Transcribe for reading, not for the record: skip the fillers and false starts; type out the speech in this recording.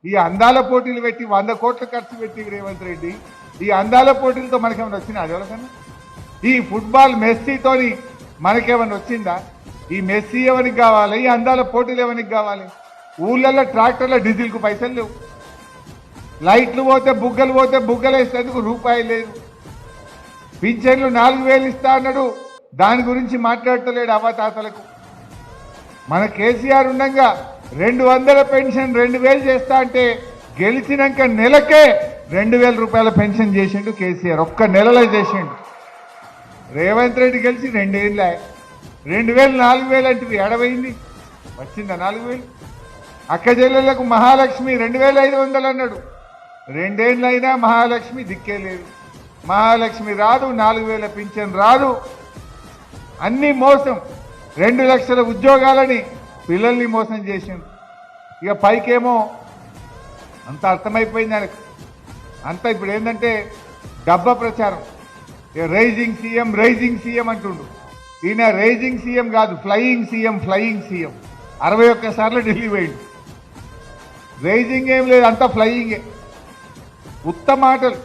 ఈ అందాల పోటీలు పెట్టి 100 కోట్లు ఖర్చు పెట్టి రేవంత్ రెడ్డి ఈ అందాల పోటీలతో మనకేమైనా వచ్చిందా ఎవరికన్నా? ఈ ఫుట్బాల్ మెస్సీతోని మనకేమైనా వచ్చిందా? ఈ మెస్సీ ఎవరికి కావాలి? ఈ అందాల పోటీలు ఎవరికి కావాలి? ఊళ్ళల్లో ట్రాక్టర్ల డీజిల్కు పైసలు లేవు, లైట్లు పోతే బుగ్గలు వేసేందుకు రూపాయి లేదు, పింఛన్లు 4000 ఇస్తా అన్నాడు, దాని గురించి మాట్లాడతలేడు అవ్వతాతలకు. మన కేసీఆర్ ఉండగా 200 పెన్షన్ 2000 చేస్తా అంటే గెలిచినాక నెలకే 2000 రూపాయల పెన్షన్ చేసిండు కేసీఆర్, ఒక్క నెలలో చేసిండు. రేవంత్ రెడ్డి గెలిచి 2 ఏళ్ళ 2000 4000 అంటే ఎడవైంది, వచ్చిందా 4000? అక్క చెల్లెళ్లకు మహాలక్ష్మి 2500 అన్నాడు, 2 ఏళ్ళైనా మహాలక్ష్మి దిక్కే లేదు. మహాలక్ష్మి రాదు, 4000 పింఛన్ రాదు, అన్ని మోసం. 2 లక్షల ఉద్యోగాలని పిల్లల్ని మోసం చేసిండు. ఇక పైకేమో అంత అర్థమైపోయింది ఆయనకు. అంతా ఇప్పుడు ఏంటంటే డబ్బా ప్రచారం, రైజింగ్ సీఎం అంటుండు. ఈయన రైజింగ్ సీఎం కాదు, ఫ్లయింగ్ సీఎం 61 సార్లు ఢిల్లీ పోయిండు. రైజింగ్ ఏం లేదు, అంతా ఫ్లయింగే, ఉత్త మాటలు.